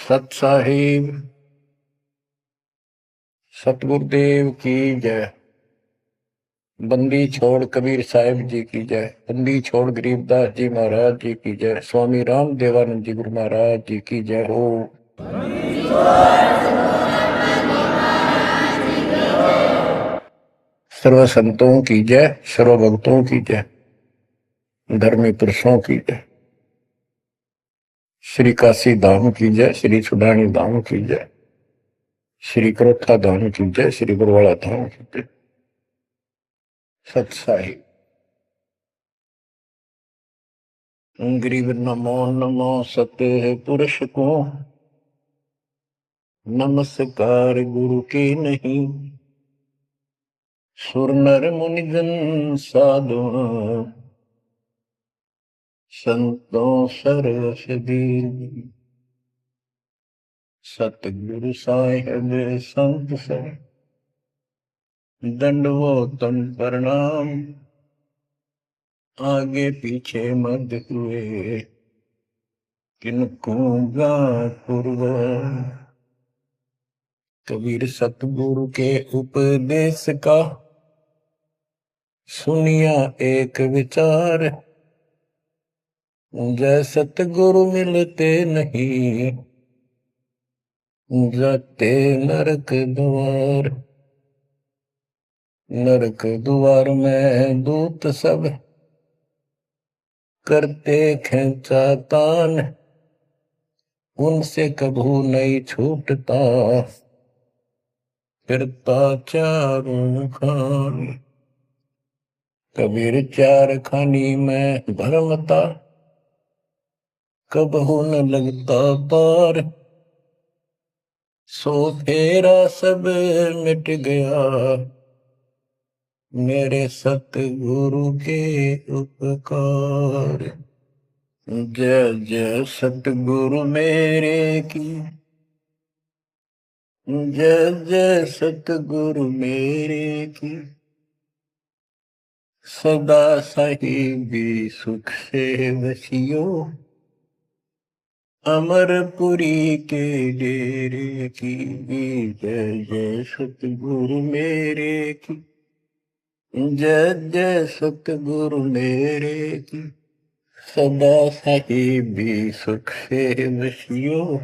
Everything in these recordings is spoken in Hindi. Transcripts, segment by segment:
सत साहिब सतगुरुदेव की जय। बंदी छोड़ कबीर साहिब जी की जय। बंदी छोड़ गरीबदास जी महाराज जी की जय। स्वामी राम देवानंद जी गुरु महाराज जी की जय हो। सर्व संतों की जय, सर्व भक्तों की जय, धर्मी पुरुषों की जय। श्री काशी धाम की जय, श्री सुडानी धाम की जय, श्री करोथा धाम की जय, श्री गुरुवाड़ा धाम की जय। सत साहिब गरीब नमो नमो सत्य पुरुष को, नमस्कार गुरु के नहीं। सुर नर मुनि जन साधु, संतों सरस दीन। सतगुरु साहिब संत सर, दंडवतन प्रणाम। आगे पीछे मत हुए, किनको पूर्व। कबीर सतगुरु के उपदेश का, सुनिया एक विचार। जय सतगुरु मिलते नहीं, जाते नरक द्वार। नरक द्वार में दूत सब, करते खेचा तान। उनसे कभू नहीं छूटता, फिरता चारों खान। कबीर चार खानी में भरमता, कबहू न लगता पार। सो फेरा सब मिट गया, मेरे सतगुरु के उपकार। जय जय सतगुरु मेरे की, जय जय सतगुरु मेरे की। सदा साहिबी सुख से वसियो, अमरपुरी के डेरे की। जय जय सतगुरु मेरे की, जय जय सतगुरु मेरे की। सदा साहिबी सुख से वसियो,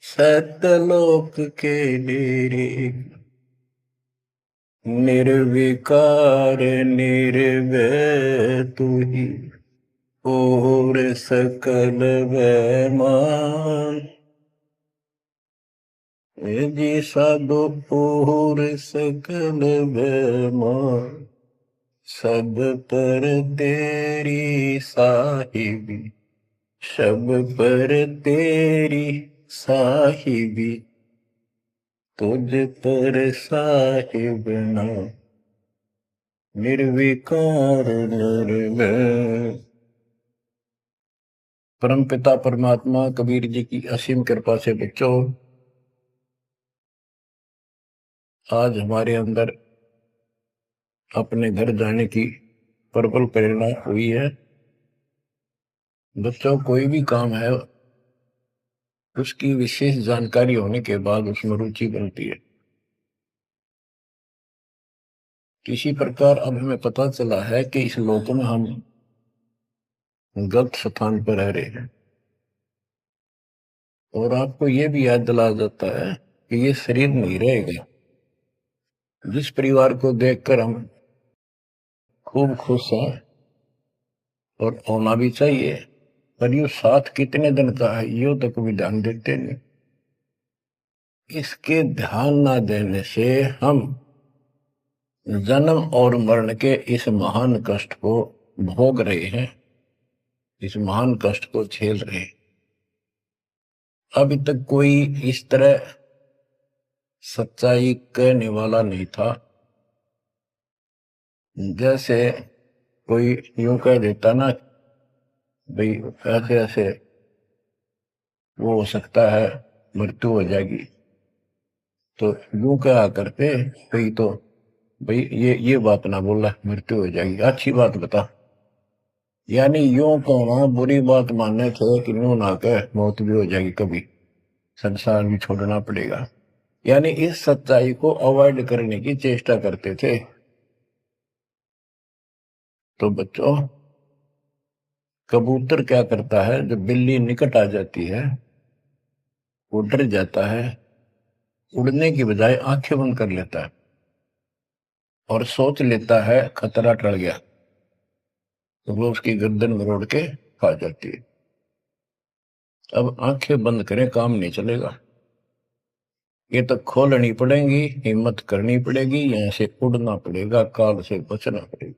सतलोक के डेरे। निर्विकार निर्भय तू ही, और सकल वैमान। जी साधो और सकल वैमान। सब पर तेरी साहिबी, सब पर तेरी साहिबी। तुझ पर साहिब ना, निर्विकार निर्भय। परम पिता परमात्मा कबीर जी की असीम कृपा से बच्चों, आज हमारे अंदर अपने घर जाने की प्रबल प्रेरणा हुई है। बच्चों, कोई भी काम है उसकी विशेष जानकारी होने के बाद उसमें रुचि बनती है। इसी प्रकार अब हमें पता चला है कि इस लोक में हम गलत स्थान पर रह रहे हैं, और आपको यह भी याद दिलाया जाता है कि ये शरीर नहीं रहेगा। जिस परिवार को देखकर हम खूब खुश हैं और होना भी चाहिए, पर ये साथ कितने दिन का है यो तक भी ध्यान देते नहीं। इसके ध्यान ना देने से हम जन्म और मरण के इस महान कष्ट को भोग रहे हैं, इस महान कष्ट को झेल रहे हैं। अभी तक कोई इस तरह सच्चाई कहने वाला नहीं था। जैसे कोई यूं कह देता ना, भाई ऐसे ऐसे वो हो सकता है, मृत्यु हो जाएगी, तो यूं कहा करते भाई, तो भाई ये बात ना बोला, मृत्यु हो जाएगी, अच्छी बात बता। यानी यूं कहना बुरी बात मानने थे कि यूं ना कह, मौत भी हो जाएगी कभी। संसार भी छोड़ना पड़ेगा। यानी इस सच्चाई को अवॉइड करने की चेष्टा करते थे। तो बच्चों, कबूतर क्या करता है, जब बिल्ली निकट आ जाती है वो डर जाता है, उड़ने की बजाय आंखें बंद कर लेता है और सोच लेता है खतरा टल गया, तो वो उसकी गर्दन मरोड़ के खा जाती है। अब आंखें बंद करें काम नहीं चलेगा, ये तो खोलनी पड़ेगी, हिम्मत करनी पड़ेगी, यहां से उड़ना पड़ेगा, काल से बचना पड़ेगा।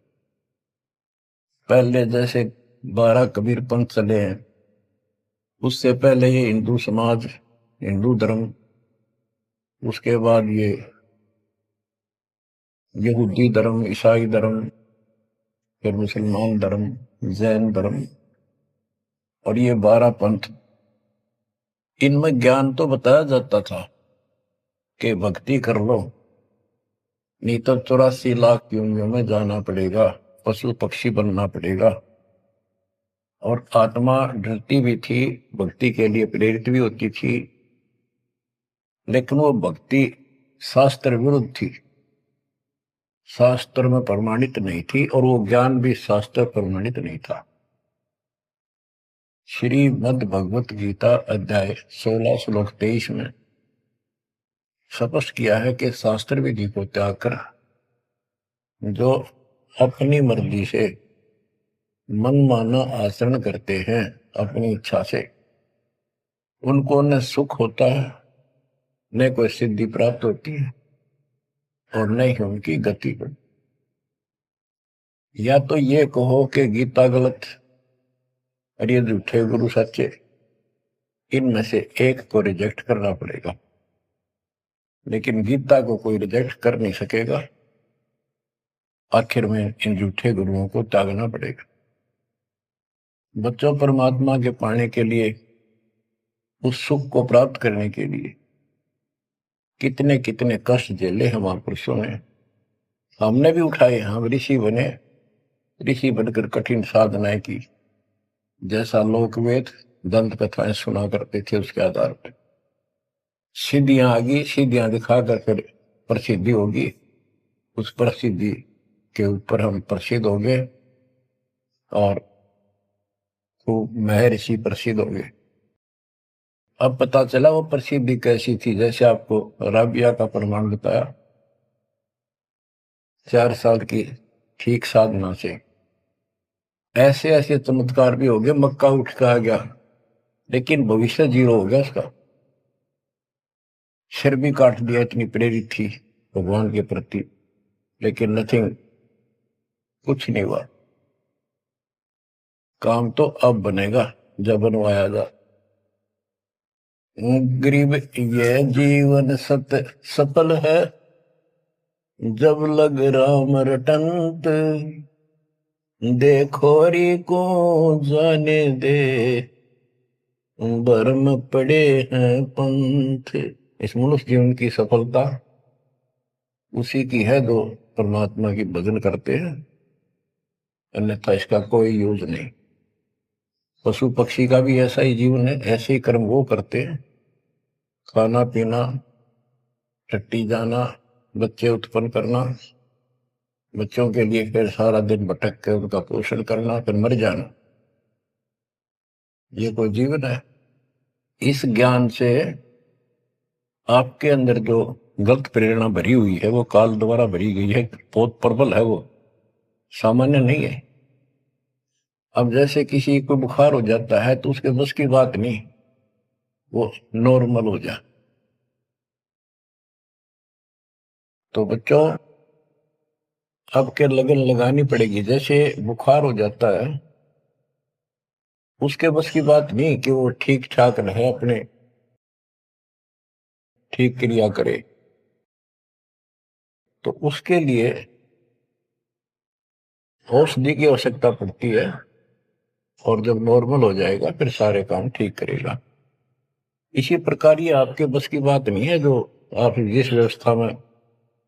पहले जैसे 12 कबीर पंथ चले हैं, उससे पहले ये हिंदू समाज, हिंदू धर्म, उसके बाद ये यहूदी धर्म, ईसाई धर्म, फिर मुसलमान धर्म, जैन धर्म, और ये 12 पंथ, इनमें ज्ञान तो बताया जाता था कि भक्ति कर लो, नहीं तो 84 लाख योनियों में जाना पड़ेगा, पशु पक्षी बनना पड़ेगा। और आत्मा डरती भी थी, भक्ति के लिए प्रेरित भी होती थी, लेकिन वो भक्ति शास्त्र विरुद्ध थी, शास्त्र में प्रमाणित नहीं थी, और वो ज्ञान भी शास्त्र प्रमाणित नहीं था। श्रीमद् भगवत गीता अध्याय 16 श्लोक 23 में स्पष्ट किया है कि शास्त्र विधि को त्याग कर जो अपनी मर्जी से मनमाना आचरण करते हैं अपनी इच्छा से, उनको न सुख होता है, न कोई सिद्धि प्राप्त होती है, और न ही उनकी गति बढ़ती। या तो ये कहो कि गीता गलत और ये झूठे गुरु सच्चे, इनमें से एक को रिजेक्ट करना पड़ेगा, लेकिन गीता को कोई रिजेक्ट कर नहीं सकेगा। आखिर में इन झूठे गुरुओं को त्यागना पड़ेगा। बच्चों, परमात्मा के पाने के लिए, उस सुख को प्राप्त करने के लिए कितने कितने कष्ट झेले हैं महापुरुषों ने, हमने भी उठाए। हम ऋषि बने, ऋषि बनकर कठिन साधनाएं की, जैसा लोकवेद दंत कथाएं सुना करते थे, उसके आधार पर सिद्धियां आ गई, सिद्धियां दिखाकर फिर प्रसिद्धि होगी, उस प्रसिद्धि के ऊपर हम प्रसिद्ध हो गए और खूब महर्षि प्रसिद्ध हो गए। अब पता चला वो प्रसिद्धि कैसी थी, जैसे आपको राबिया का प्रमाण बताया, 4 साल की ठीक साधना से ऐसे ऐसे चमत्कार भी हो गए, मक्का उठ के आ गया, लेकिन भविष्य जीरो हो गया उसका, सिर भी काट दिया, इतनी प्रेरित थी भगवान के प्रति, लेकिन नथिंग, कुछ नहीं हुआ। काम तो अब बनेगा जब बनवाया जा। गरीब ये जीवन सफल है, जब लग राम रटंत, देखो री को जाने दे, भरम पड़े हैं पंथ। इस मनुष्य जीवन की सफलता उसी की है जो परमात्मा की भजन करते हैं, अन्यथा इसका कोई यूज नहीं। पशु पक्षी का भी ऐसा ही जीवन है, ऐसे ही कर्म वो करते हैं, खाना पीना, टट्टी जाना, बच्चे उत्पन्न करना, बच्चों के लिए फिर सारा दिन भटक के उनका पोषण करना, फिर मर जाना, ये कोई जीवन है? इस ज्ञान से आपके अंदर जो गलत प्रेरणा भरी हुई है वो काल द्वारा भरी गई है, बहुत प्रबल है, वो सामान्य नहीं है। अब जैसे किसी को बुखार हो जाता है तो उसके बस की बात नहीं वो नॉर्मल हो जाए। तो बच्चों, अब के लगन लगानी पड़ेगी। जैसे बुखार हो जाता है, उसके बस की बात नहीं कि वो ठीक ठाक रहे, अपने ठीक क्रिया करे, तो उसके लिए औषधि की आवश्यकता पड़ती है, और जब नॉर्मल हो जाएगा फिर सारे काम ठीक करेगा। इसी प्रकार ये आपके बस की बात नहीं है जो आप जिस व्यवस्था में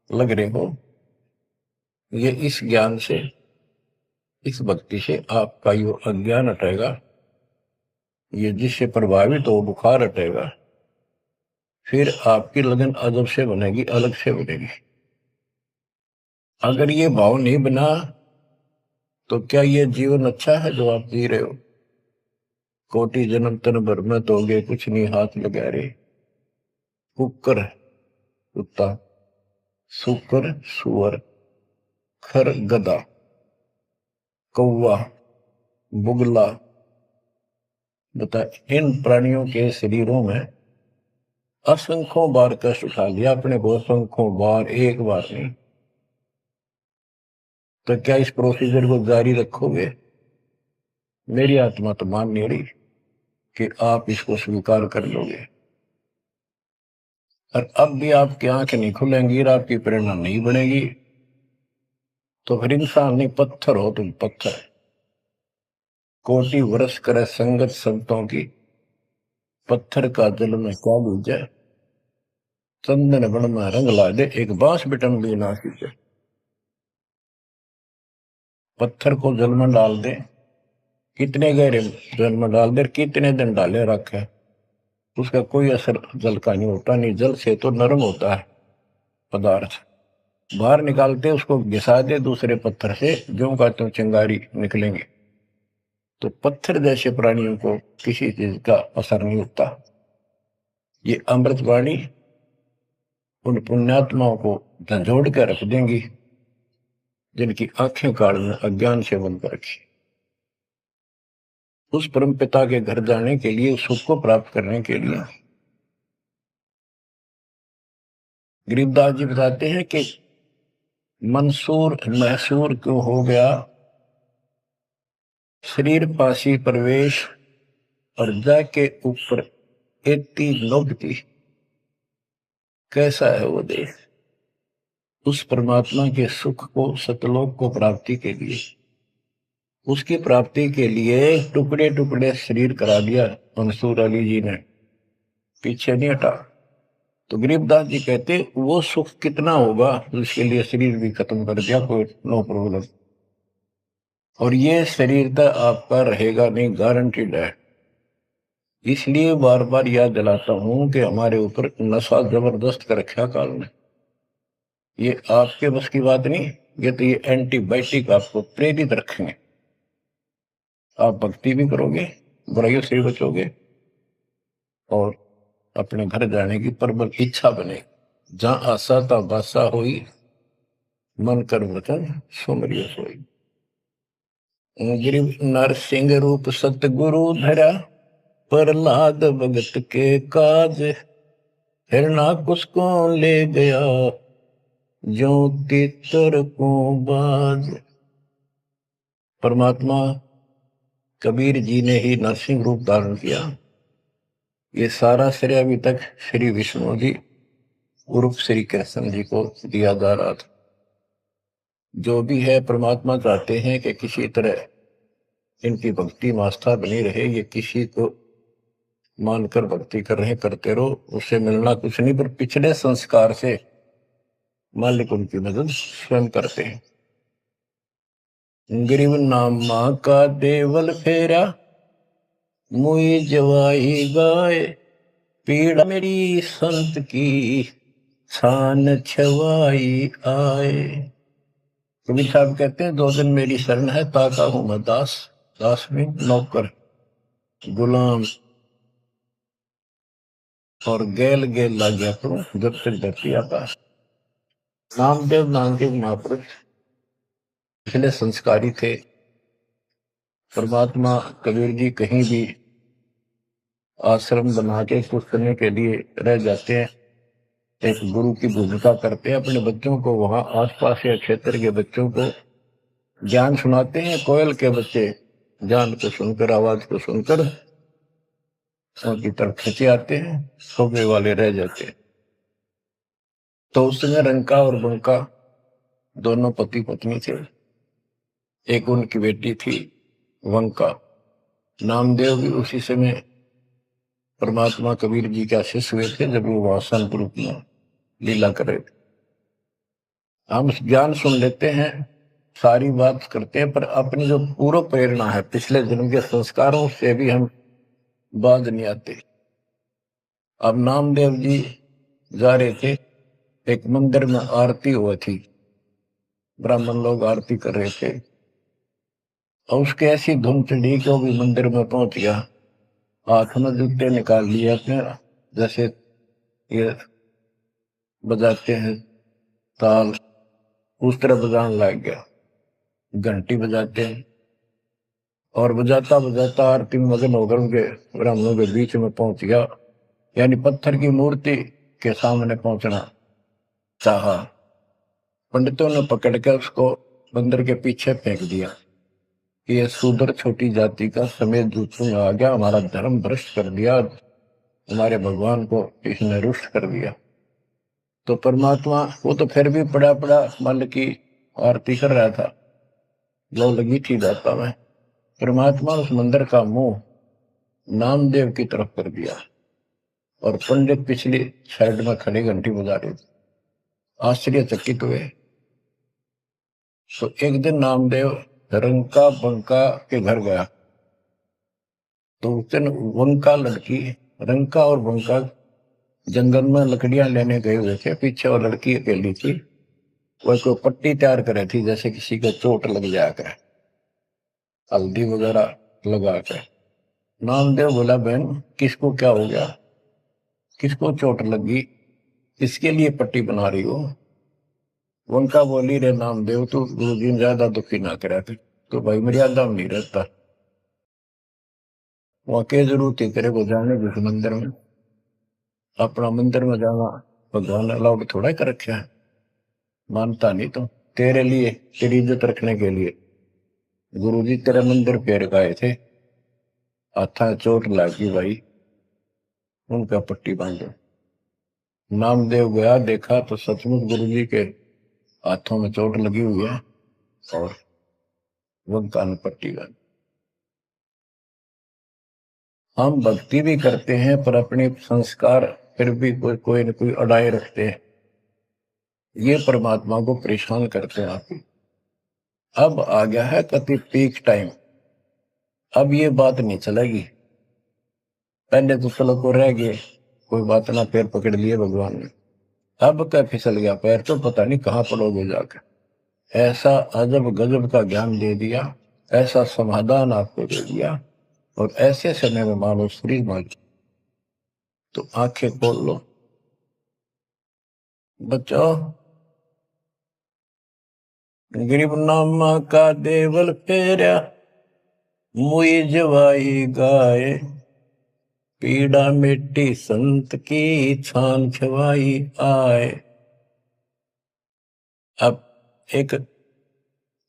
लग रहे हो, ये इस ज्ञान से, इस भक्ति से आपका यो अज्ञान हटेगा, ये जिससे प्रभावित हो बुखार हटेगा, फिर आपकी लगन अदब से बनेगी, अलग से बनेगी। अगर ये भाव नहीं बना तो क्या ये जीवन अच्छा है जो आप जी रहे हो? कोटि जन्म तन भर में दोगे कुछ नहीं हाथ लगा रे। कुकर कुत्ता, सुकर सुअर, खर गधा, कौवा बुगला। बता, इन प्राणियों के शरीरों में असंख्यों बार कष्ट उठा लिया अपने को, असंख्यों बार, एक बार नहीं। तो क्या इस प्रोसीजर को जारी रखोगे? मेरी आत्मा तो मान नहीं रही कि आप इसको स्वीकार कर लोगे। और अब भी आपकी आंखें नहीं खुलेंगी और आपकी प्रेरणा नहीं बढ़ेगी, तो फिर इंसान नहीं, पत्थर हो तुम, पत्थर। कोटि वर्ष करे संगत संतों की, पत्थर का जल में क्या लीजे। चंदन बन में रंग ला दे, एक बांस बिटन भी ना सींचे। पत्थर को जल में डाल दे, कितने गहरे जल में डाल दे, कितने दिन डाले रखे, उसका कोई असर जल का नहीं होता। नहीं, जल से तो नरम होता है पदार्थ। बाहर निकालते उसको घिसा दे दूसरे पत्थर से, जो का त्यों चिंगारी निकलेंगे। तो पत्थर जैसे प्राणियों को किसी चीज का असर नहीं होता। ये अमृतवाणी उन पुण्यात्माओं को झंझोड़ कर रख देंगी जिनकी आंखें काल में अज्ञान से बंद कर रखी। उस परम पिता के घर जाने के लिए, उस सुख को प्राप्त करने के लिए गरीबदास जी बताते हैं कि मंसूर मैसूर क्यों हो गया, शरीर पासी प्रवेश और जाके ऊपर एती नोबती। कैसा है वो देश? उस परमात्मा के सुख को, सतलोक को प्राप्ति के लिए, उसकी प्राप्ति के लिए टुकड़े टुकड़े शरीर करा दिया मंसूर अली जी ने, पीछे नहीं हटा। तो गरीबदास जी कहते वो सुख कितना होगा जिसके लिए शरीर भी खत्म कर दिया, कोई नो प्रॉब्लम। और ये शरीर तो आपका रहेगा नहीं, गारंटीड है। इसलिए बार बार याद दिलाता हूं कि हमारे ऊपर नशा जबरदस्त कर रखा काल ने। ये आपके बस की बात नहीं, ये एंटीबायोटिक आपको प्रेरित रखेंगे। आप भक्ति भी करोगे, बुराइयों से भी बचोगे, और अपने घर जाने की प्रबल इच्छा बनेगी। जहां आशा ता बासा हुई, मन कर वचन सुमरियो सोई। गिरिव नरसिंह रूप सतगुरु धरा, प्रहलाद भगत के काज। हिरणाकुश को ले गया, जो तितर को बाज। परमात्मा कबीर जी ने ही नरसिंह रूप धारण किया। ये सारा श्रेय अभी तक श्री विष्णु जी उर्फ श्री कृष्ण जी को दिया जा रहा था। जो भी है, परमात्मा चाहते हैं कि किसी तरह इनकी भक्ति में आस्था बनी रहे। ये किसी को मानकर भक्ति कर रहे, करते रहो, उससे मिलना कुछ नहीं, पर पिछले संस्कार से मालिक उनकी मदद स्वयं करते हैं। गिरिव नामा का देवल फेरा, मुई जवाई गाय। पीड़ा मेरी संत की, छान छवाई आए। कबीर साहब कहते हैं, 2 दिन मेरी शरण है, ताका हूं मैं दास। दास में नौकर, गुलाम, और गेल गेल ला गया करूं जब तक धरती आता। नामदेव नामदेव महापुरुष पिछले संस्कारी थे। परमात्मा कबीर जी कहीं भी आश्रम बना के कुछ समय के लिए रह जाते हैं, एक गुरु की भूमिका करते हैं। अपने बच्चों को, वहां आसपास के क्षेत्र के बच्चों को ज्ञान सुनाते हैं। कोयल के बच्चे ज्ञान को सुनकर, आवाज को सुनकर उनकी तरफ खींचे आते हैं, सोने वाले रह जाते हैं। तो उस समय रंका और बंका दोनों पति पत्नी थे। एक उनकी बेटी थी वंका। नामदेव भी उसी समय परमात्मा कबीर जी का शिष्य हुए थे जब वो वहां संत रूप में लीला कर रहे थे। हम ज्ञान सुन लेते हैं, सारी बात करते हैं, पर अपनी जो पूर्व प्रेरणा है, पिछले जन्म के संस्कारों से भी हम बांध नहीं आते। अब नामदेव जी जा रहे थे, एक मंदिर में आरती हुई थी, ब्राह्मण लोग आरती कर रहे थे, और उसके ऐसी धुन चढ़ी कि वो भी मंदिर में पहुंच गया। हाथ में जूते निकाल लिए अपने, जैसे ये बजाते हैं ताल, उस तरह बजाने लग गया, घंटी बजाते हैं, और बजाता बजाता आरती में मगन होकर उनके ब्राह्मणों के बीच में पहुंच गया, यानी पत्थर की मूर्ति के सामने पहुंचना चाहा। पंडितों ने पकड़ कर उसको मंदिर के पीछे फेंक दिया कि ये शूद्र छोटी जाति का समेत दूसरों में आ गया, हमारा धर्म भ्रष्ट कर दिया, हमारे भगवान को इसने रुष्ट कर दिया। तो परमात्मा वो तो फिर भी पड़ा पड़ा मन की आरती कर रहा था, लो लगी थी दाता में। परमात्मा उस मंदिर का मुंह नामदेव की तरफ कर दिया, और पंडित पिछली साइड में खड़े घंटी बजा रहे थे, आश्चर्यचकित हुए। तो एक दिन नामदेव रंका बंका के घर गया, तो उस दिन वंका लड़की, रंका और बंका जंगल में लकड़ियां लेने गए हुए थे, पीछे वो लड़की अकेली थी, वह कोई पट्टी तैयार करे थी, जैसे किसी को चोट लग जाकर, हल्दी वगैरह लगा कर। नामदेव बोला, बहन किसको क्या हो गया, किसको चोट लगी, किसके लिए पट्टी बना रही हो? वंका बोली, रे नामदेव तू गुरु जी ज्यादा दुखी ना करा कर, तो भाई मर्यादा में नहीं रहता, वहां के जरूरत है तेरे को जाने जिस मंदिर में, अपना मंदिर में जाना भगवान अलाउड थोड़ा कर रखा है, मानता नहीं तो तेरे लिए, तेरी इज्जत रखने के लिए गुरु जी तेरे मंदिर पेड़ गए थे, हाथा चोट लगी भाई, उनका पट्टी बांधो। नामदेव गया, देखा तो सचमुच गुरु जी के हाथों में चोट लगी हुई है, और वंका ने पट्टी बांधी। हम भक्ति भी करते हैं पर अपने संस्कार फिर भी कोई न कोई अड़ाए रखते हैं, ये परमात्मा को परेशान करते हैं आपकी। अब आ गया है कति पीक टाइम, अब ये बात नहीं चलेगी। पहले तो चलो को रह गए, कोई बात ना, पैर पकड़ लिए भगवान ने, अब क्या फिसल गया पैर तो पता नहीं कहाँ पड़ोगे जाकर। ऐसा अजब गजब का ज्ञान दे दिया, ऐसा समाधान आपको दे दिया, और ऐसे समय में मानो शरीर मांगी। तो आंखें खोल लो बच्चों, गरीब नामा का देवल फेरा, मुई जवाई गाय, पीड़ा मिट्टी संत की छान छवाई आए। अब एक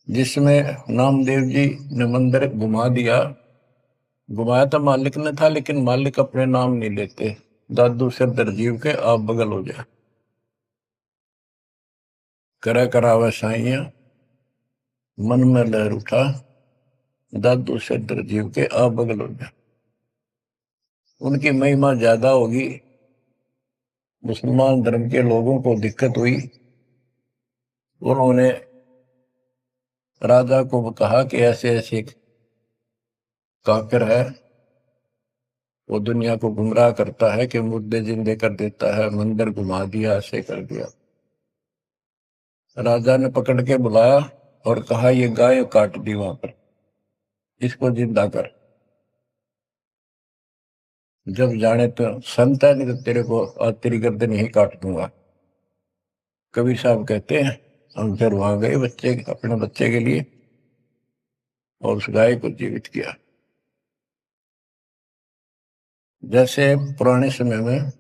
जिसमें नामदेव जी ने मंदिर घुमा दिया, घुमाया तो मालिक ने था, लेकिन मालिक अपने नाम नहीं लेते, दादू से दरजीव के आप बगल हो जाए, करा करावे साइया मन में लहर उठा, दादू से दरजीव के आप बगल हो जाए। उनकी महिमा ज्यादा होगी, मुसलमान धर्म के लोगों को दिक्कत हुई, उन्होंने राजा को कहा कि ऐसे ऐसे काफिर है, वो दुनिया को गुमराह करता है कि मुर्दे जिंदे कर देता है, मंदिर घुमा दिया, ऐसे कर दिया। राजा ने पकड़ के बुलाया और कहा, ये गाय काट दी वहां पर, इसको जिंदा कर, जब जाने तो संत है, नहीं तो तेरे को आज तेरी गर्दन यही काट दूंगा। कबीर साहब कहते हैं, हम फिर वहां गए बच्चे, अपने बच्चे के लिए, और उस गाय को जीवित किया। जैसे पुराने समय में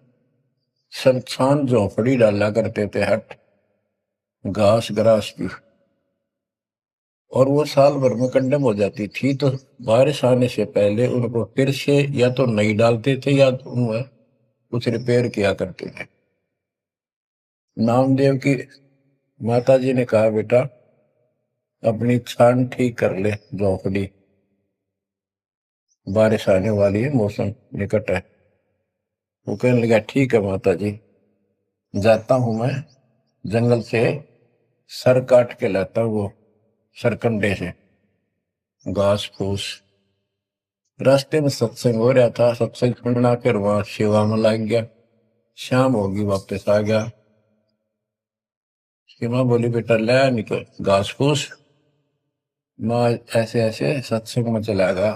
संस्थान झोपड़ी डाला करते थे, हट घास ग्रास की, और वो साल भर में कंडम हो जाती थी, तो बारिश आने से पहले उनको फिर से या तो नहीं डालते थे या तो उनमें कुछ रिपेयर किया करते थे। नामदेव की माता जी ने कहा, बेटा अपनी छान ठीक कर ले झोपड़ी, बारिश आने वाली है, मौसम निकट है। वो कहने लगा, ठीक है माता जी, जाता हूं मैं जंगल से सर काट के लाता हूं, वो सरकंडे से घास फूस। रास्ते में सत्संग हो रहा था, सत्संग सुनना, फिर वहां सेवा में लग गया, शाम होगी, वापस आ गया। उसकी माँ बोली बेटा ले निकल घास फूस। माँ ऐसे ऐसे सत्संग में चला गया,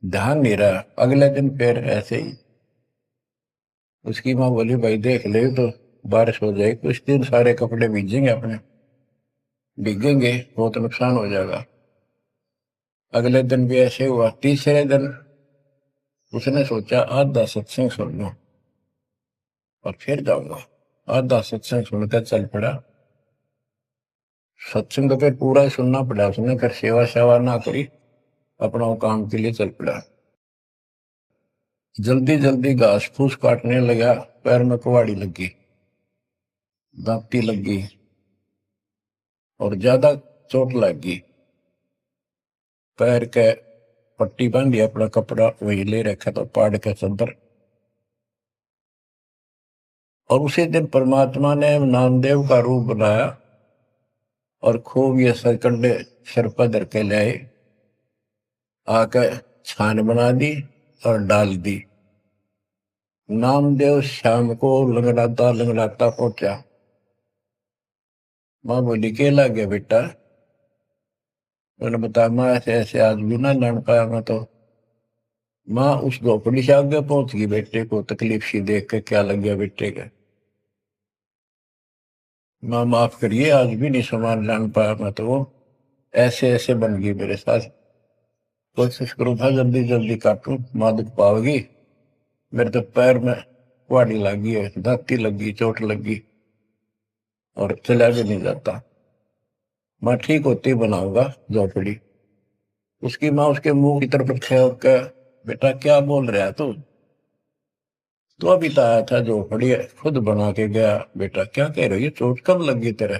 ध्यान नहीं रहा। अगले दिन फिर ऐसे ही। उसकी माँ बोली भाई देख ले तो बारिश हो जाएगी, कुछ दिन सारे कपड़े भीजेंगे, अपने भीगेंगे, बहुत नुकसान हो जाएगा। अगले दिन भी ऐसे हुआ। तीसरे दिन उसने सोचा आधा सत्संग सुन लो और फिर जाऊंगा। आधा सत्संग सुनकर चल पड़ा। सत्संग तो फिर पूरा ही सुनना पड़ा उसने, फिर सेवा सेवा ना करी, अपना काम के लिए चल पड़ा। जल्दी जल्दी घास फूस काटने लगा, पैर में कुहाड़ी लगी, दांती लगी और ज्यादा चोट लग गई। पैर के पट्टी बांधी, अपना कपड़ा वही ले रखा था पाड़ के चंदर। और उसी दिन परमात्मा ने नामदेव का रूप बनाया और खूब ये सरकंडे सिर पर धर के ले आए, आकर छान बना दी और डाल दी। नामदेव शाम को लंगड़ाता लंगड़ाता पहुंचा। माँ बोली के लग गया बेटा? मैंने बताया माँ ऐसे ऐसे आज भी ना लड़ पाया मैं तो। माँ उस झोपड़ी से आगे पहुंच गई, बेटे को तकलीफ सी देख के क्या लग गया बेटे का। माँ माफ करिए आज भी नहीं सामान लान पाया मैं तो, वो ऐसे ऐसे बन गई मेरे साथ। कोशिश करूँ था जल्दी जल्दी काटूं, माँ दुख पाओगी। मेरे तो पैर में कुहाड़ी लगी है, दांती लगी, चोट लगी और चला भी नहीं जाता। मैं ठीक होती बनाऊंगा झोपड़ी। उसकी माँ उसके मुंह की तरफ फेंक के बेटा क्या बोल रहा है तू? तो अभी तो आया था झोपड़ी खुद बना के गया। बेटा क्या कह रही है, चोट कब लगी तेरे?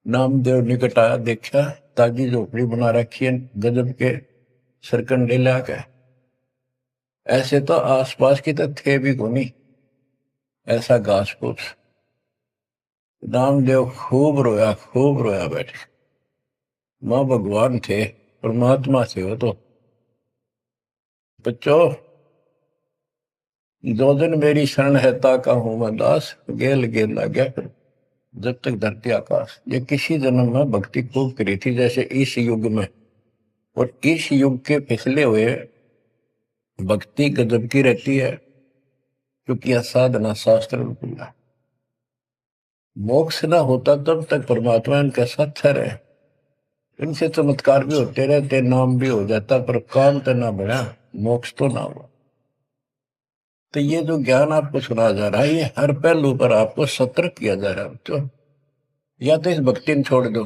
नामदेव निकट आया, देखा ताजी झोपड़ी बना रखी है गजब के सरकंडे लाके। ऐसे तो आसपास की तो थे भी कोनी, ऐसा घास फूस। नामदेव खूब रोया बैठे। माँ भगवान थे, परमात्मा थे वो तो। बच्चों दो दिन मेरी शरण है ताका हूं मैं दास, गेल गेल ला गया फिर जब तक धरती आकाश। ये किसी जन्म में भक्ति खूब करी थी जैसे इस युग में, और इस युग के पिछले हुए भक्ति गजब की रहती है, क्योंकि यह साधना शास्त्र में खुला। मोक्ष ना होता तब तक परमात्मा इनके साथ ठहरे। इनसे चमत्कार भी होते रहते, नाम भी हो जाता, पर काम तो ना बढ़ा, मोक्ष तो ना हुआ। तो ये जो ज्ञान आपको सुना जा रहा है, ये हर पहलू पर आपको सतर्क किया जा रहा है। तो या तो इस भक्ति ने छोड़ दो,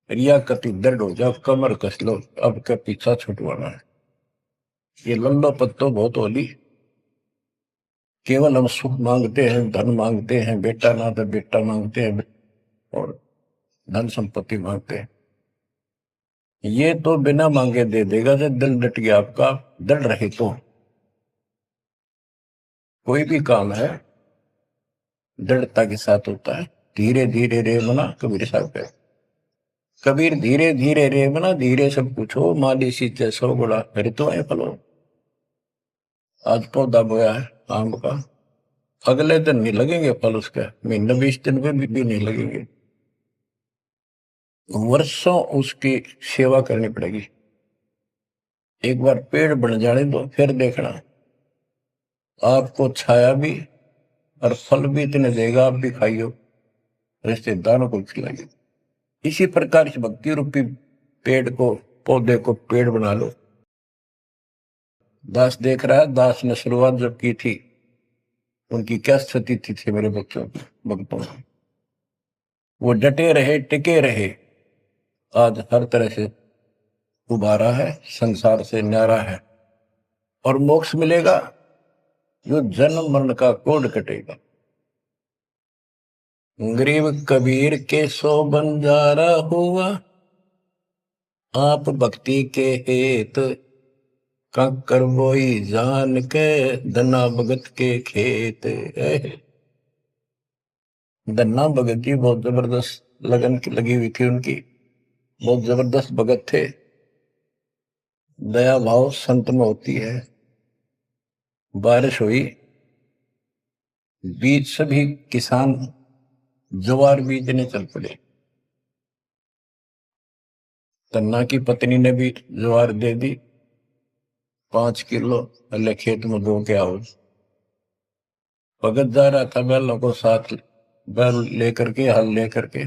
रिया कति दर्द हो जाओ, कमर कस लो, अब का पीछा छुटवाना है। ये लल्लो पत्तो बहुत होली। केवल हम सुख मांगते हैं, धन मांगते हैं, बेटा ना तो बेटा मांगते हैं और धन संपत्ति मांगते हैं। ये तो बिना मांगे दे देगा जब दिल डट गया आपका, दृढ़ रहे तो। कोई भी काम है दृढ़ता के साथ होता है। धीरे धीरे रे मना, कबीर साहब कहते। कबीर धीरे धीरे रे मना, धीरे सब कुछ हो, माली सींचे सौ गुड़ा, फिर तो है फलो। आज पौधा बोया है आम का, अगले दिन नहीं लगेंगे फल उसके, महीने 20 दिन में भी नहीं लगेंगे। वर्षों उसकी सेवा करनी पड़ेगी। एक बार पेड़ बन जाने दो, फिर देखना आपको छाया भी और फल भी इतने देगा, आप भी खाइयो, रिश्तेदारों को खिलाइए। इसी प्रकार इस भक्ति रूपी पेड़ को, पौधे को पेड़ बना लो। दास देख रहा है, दास ने शुरुआत जब की थी उनकी क्या स्थिति थी मेरे बच्चों की, भक्तों की। वो डटे रहे, टिके रहे, आज हर तरह से उबारा है, संसार से न्यारा है और मोक्ष मिलेगा। जो जन्म मरण का कोड कटेगा। गरीब कबीर के सो बंजारा हुआ, आप भक्ति के हेत कंकर बोई जान के, धना भगत के खेत। धन्ना भगत जी बहुत जबरदस्त लगन की लगी हुई थी उनकी, बहुत जबरदस्त भगत थे। दया भाव संत में होती है। बारिश हुई, बीज सभी किसान ज्वार बीजने चल पड़े। तन्ना की पत्नी ने भी ज्वार दे दी 5 किलो, अल्ले खेत में बो के आओ। भगत जा रहा था बैलों को साथ, बैल लेकर के, हल लेकर के।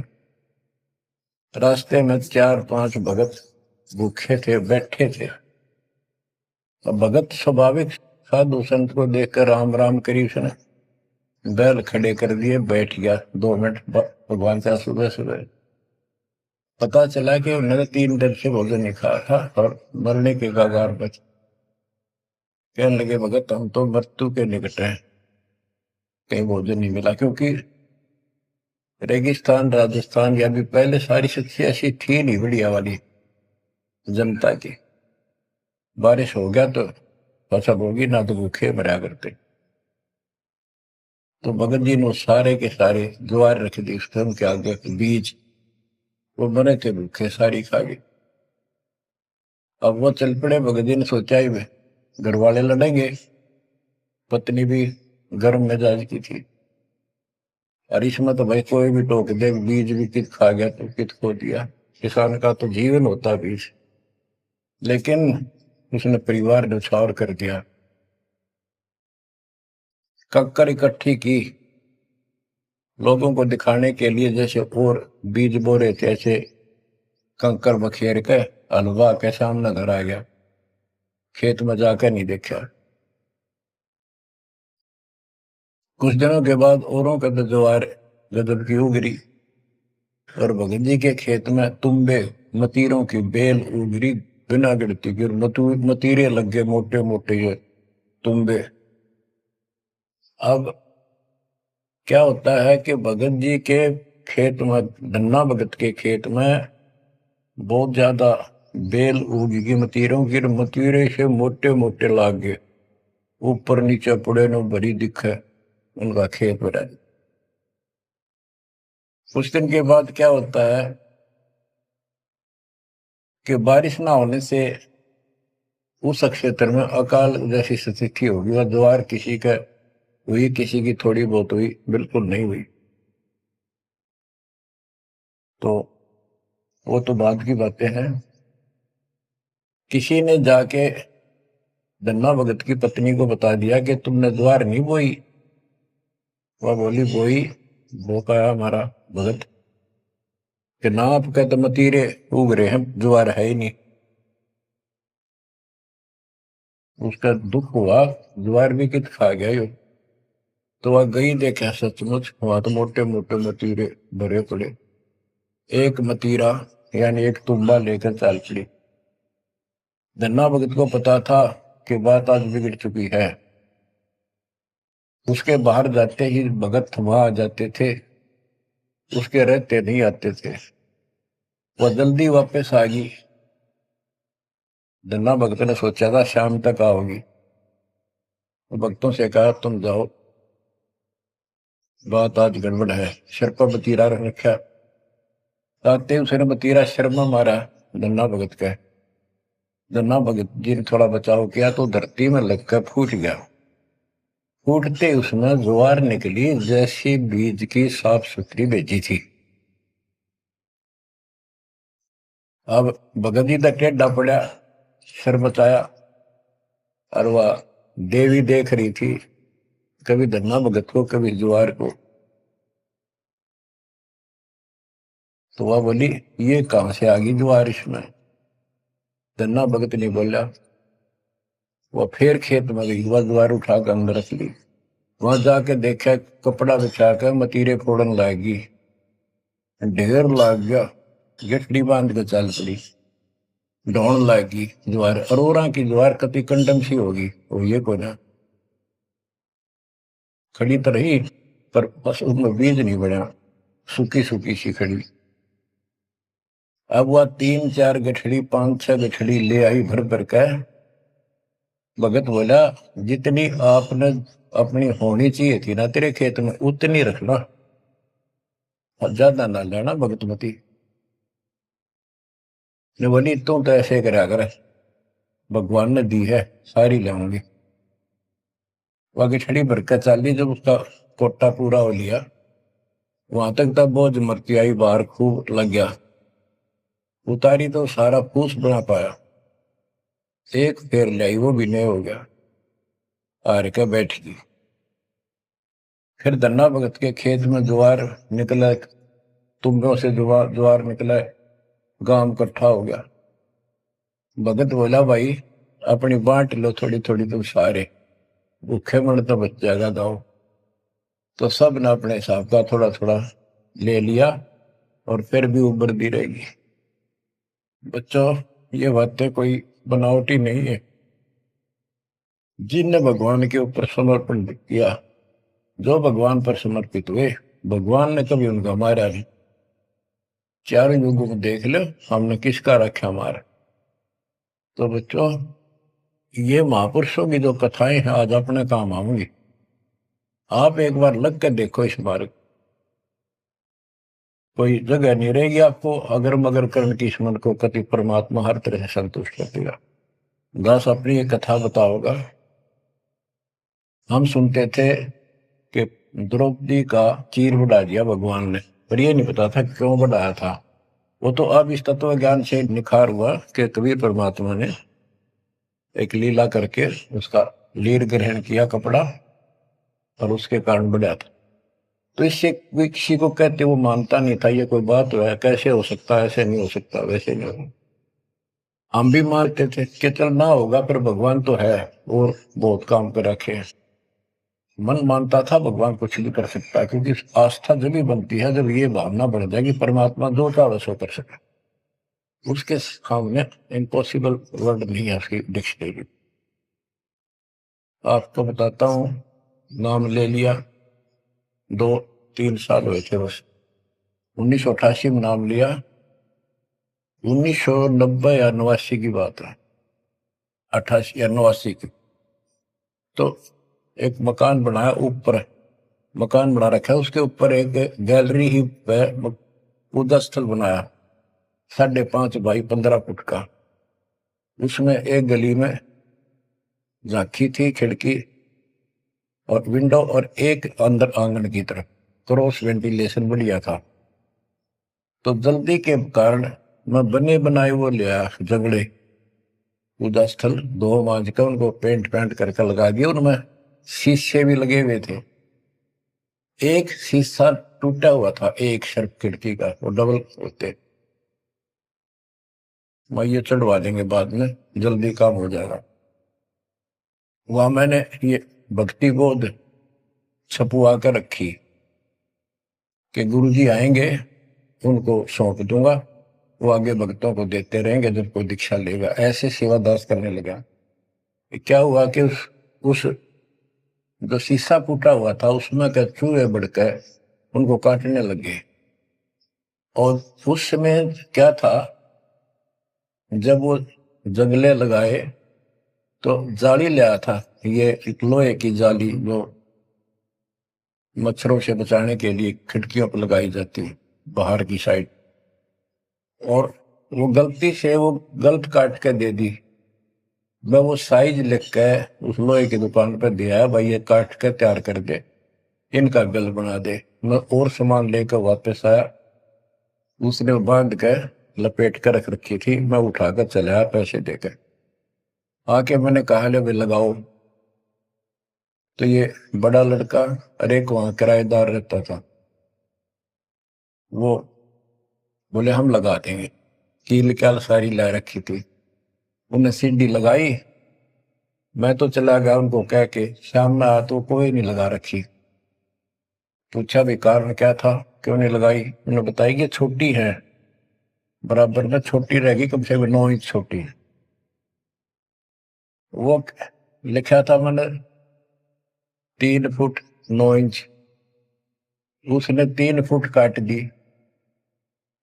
रास्ते में 4-5 भगत भूखे थे, बैठे थे। अब भगत स्वाभाविक साधु संत को देखकर राम राम करी उसने, बैल खड़े कर दिए, बैठ गया 2 मिनट भगवान का। सुबह सुबह पता चला कि उन्होंने 3 दिन से भोजन नहीं खाया था और मरने के कगार पर। कहने लगे भगत हम तो मृत्यु के निकट हैं, कहीं भोजन नहीं मिला। क्योंकि रेगिस्तान राजस्थान या भी पहले सारी स्थिति ऐसी थी नहीं बढ़िया वाली जनता की। बारिश हो गया तो फसल होगी, ना तो भूखे मरा करते। तो भगत जी ने सारे के सारे ज्वार रख दी उसके उनके आगे, बीज वो मरे थे भूखे, सारी खा गई। अब वो चल पड़े। भगत जी ने सोचा ही वे घर वाले लड़ेंगे, पत्नी भी गर्म मिजाज की थी, और इसमें तो भाई कोई भी टोक दे, बीज भी कित खा गया तो कित खो दिया। किसान का तो जीवन होता बीज। लेकिन उसने परिवार न्यौछावर कर दिया। कक्कर इकट्ठी की लोगों को दिखाने के लिए, जैसे और बीज बो रहे थे ऐसे कंकर बखेर के हलवा के सामने घर आ गया, खेत में जाकर नहीं देखा। कुछ दिनों के बाद औरों का तो ज्वार गजब की उगरी, और भगत जी के खेत में तुम्बे मतीरों की बेल उगरी बिना गिनती की। मतीरे लग गए मोटे मोटे ये तुम्बे। अब क्या होता है कि भगत जी के खेत में, धन्ना भगत के खेत में बहुत ज्यादा बेल उगी मतीरों की, मतीरे से मोटे मोटे लाग गए, ऊपर नीचे पड़े न भरी दिखे उनका खेत भरा। कुछ दिन के बाद क्या होता है कि बारिश ना होने से उस क्षेत्र में अकाल जैसी स्थिति होगी, वह ज्वार किसी का हुई, किसी की थोड़ी बहुत हुई, बिल्कुल नहीं हुई। तो वो तो बाद की बातें हैं। किसी ने जाके धन्ना भगत की पत्नी को बता दिया कि तुमने ज्वार नहीं बोई। वह बोली बोई, वो कहा हमारा भगत कि ना आपके तो मतीरे उग रहे हैं, ज्वार है ही नहीं। उसका दुख हुआ, ज्वार भी कित खा गया यो। तो वह गई, देखा सचमुच वहां तो मोटे मोटे मतीरे भरे पड़े। एक मतीरा यानी एक तुम्बा लेकर चाल पड़ी। धन्ना भगत को पता था कि बात आज बिगड़ चुकी है। उसके बाहर जाते ही भगत वहां आ जाते थे, उसके रहते नहीं आते थे। वह जल्दी वापस आ गई। धन्ना भगत ने सोचा था शाम तक आओगी, तो भक्तों से कहा तुम जाओ, बात आज गड़बड़ है। सिर पर मतीरा रख रखा, आते उसने मतीरा सिर में मारा धन्ना भगत का। धन्ना भगत जी ने थोड़ा बचाव किया तो धरती में लगकर फूट गया। फूटते उसमें ज्वार निकली जैसी बीज की साफ सुथरी भेजी थी। अब भगत जी तक टेढ़ा पड़ा, सिर बचाया, और वह देवी देख रही थी, कभी धन्ना भगत को कभी ज्वार को। तो वह बोली ये कहां से आ गई ज्वार इसमें। धन्ना भगत नहीं बोला। वह फिर खेत में गई, वह ज्वार उठाकर अंदर रख ली। वहां जाके देखा कपड़ा बिछाकर मतीरे फोड़न लागी, ढेर लाग गया। गठड़ी बांध के चल पड़ी, ढोण लागी ज्वार। अरोरा की ज्वार कति कंडम सी होगी, वो ये को ना खड़ी तो रही, पर बस उसमें बीज नहीं बढ़ा, सूखी सूखी सी खड़ी। अब वह 3-4 गठड़ी 5-6 गठड़ी ले आई भर भर कर। भगत बोला जितनी आपने अपनी होनी चाहिए थी ना तेरे खेत में उतनी रखना, ज्यादा ना लेना भगतमती ने। बोली तू तो ऐसे करा कर, भगवान ने दी है सारी लाऊंगी। बाकी छड़ी भर के चाली, जब उसका कोटा पूरा हो लिया वहां तक तब बोझ मरती आई बाहर, खूब लग गया। उतारी तो सारा फूस बना पाया, एक फेर लाई वो भी नहीं हो गया। हार के बैठ गई। फिर धन्ना भगत के खेत में ज्वार निकला, तुम्बों से ज्वार निकला, गांव इकट्ठा हो गया। भगत बोला भाई अपनी बांट लो थोड़ी थोड़ी, तुम सारे भूखे मन तो बच जाएगा गाँव। तो सब ने अपने हिसाब का थोड़ा थोड़ा ले लिया, और फिर भी उभरती रहेगी। बच्चों, ये बातें कोई बनावटी नहीं है। जिनने भगवान के ऊपर समर्पण किया, जो भगवान पर समर्पित हुए, भगवान ने कभी उनका मारा नहीं। चारों युगों को देख लो, हमने किसका रखा मारा। तो बच्चों, ये महापुरुषों की जो कथाएं हैं आज अपने काम आऊंगी। आप एक बार लग कर देखो इस मार्ग, कोई जगह नहीं रहेगी आपको अगर मगर कर्ण की स्मरण को कति परमात्मा हर तरह से संतुष्ट कर देगा। दास अपनी एक कथा बताओगा। हम सुनते थे कि द्रौपदी का चीर बढ़ा दिया भगवान ने, पर ये नहीं पता था क्यों बढ़ाया था। वो तो अब इस तत्व ज्ञान से निखार हुआ कि कबीर परमात्मा ने एक लीला करके उसका लीर ग्रहण किया कपड़ा, और उसके कारण बढ़ा था। तो इससे कोई किसी को कहते वो मानता नहीं था, ये कोई बात है, कैसे हो सकता है, ऐसे नहीं हो सकता, वैसे नहीं हो। हम भी मानते थे कि चल ना होगा, पर भगवान तो है और बहुत काम कर रखे हैं। मन मानता था भगवान कुछ भी कर सकता है, क्योंकि आस्था जब भी बनती है जब ये भावना बढ़ जाएगी परमात्मा जो चाहे सो कर सके। उसके सामने इम्पॉसिबल वर्ड नहीं है उसकी डिक्शनरी। आपको बताता हूँ, नाम ले लिया, 2-3 साल हुए थे बस। 1988 में नाम लिया, 1990 या 89 की बात है, 88 या 89 की। तो एक मकान बनाया, ऊपर मकान बना रखा है, उसके ऊपर एक गैलरी ही पूजा स्थल बनाया, 5.5 बाई 15 फुट का। उसमें एक गली में झांकी थी, खिड़की और विंडो, और एक अंदर आंगन की तरफ क्रॉस वेंटिलेशन बढ़िया था। तो जल्दी के कारण मैं बने बनाए वो लिया जंगड़े, पूजा स्थल 2 मांझ का उनको पेंट करके लगा दिया। उनमें शीशे भी लगे हुए थे। एक शीशा टूटा हुआ था, एक शर्फ खिड़की का, वो डबल होते। मैं ये चढ़वा देंगे बाद में, जल्दी काम हो जाएगा। वहां मैंने ये भक्ति बोध छपुआ कर रखी कि गुरुजी आएंगे उनको सौंप दूंगा, वो आगे भक्तों को देते रहेंगे जब कोई दीक्षा लेगा। ऐसे सेवादास करने लगा। क्या हुआ कि उस जो शीशा टूटा हुआ था उसमें के चूहे बढ़कर उनको काटने लगे। और उस समय क्या था, जब वो जंगले लगाए तो जाली ले आया था, ये लोहे की जाली जो मच्छरों से बचाने के लिए खिड़कियों पर लगाई जाती बाहर की साइड। और वो गलती से वो गलत काट के दे दी। मैं वो साइज लिख के उस लोहे की दुकान पर दिया, भाई ये काट के तैयार कर दे, इनका गल बना दे। मैं और सामान लेकर वापस आया, उसने बांध के लपेट कर रख रखी थी। मैं उठाकर चला पैसे देकर। आके मैंने कहा ले भाई लगाओ। तो ये बड़ा लड़का, अरे वहां किराएदार रहता था, वो बोले हम लगा देंगे। कील क्या सारी ला रखी थी, उन्हें सीढ़ी लगाई। मैं तो चला गया उनको कह के, शाम में आया तो कोई नहीं लगा रखी। पूछा भी कारण क्या था, क्यों नहीं लगाई। उन्होंने बताया कि छोटी है, बराबर में छोटी रहेगी, कम से कम 9 इंच छोटी। वो लिखा था मैंने 3 फुट 9 इंच, उसने 3 फुट काट दी,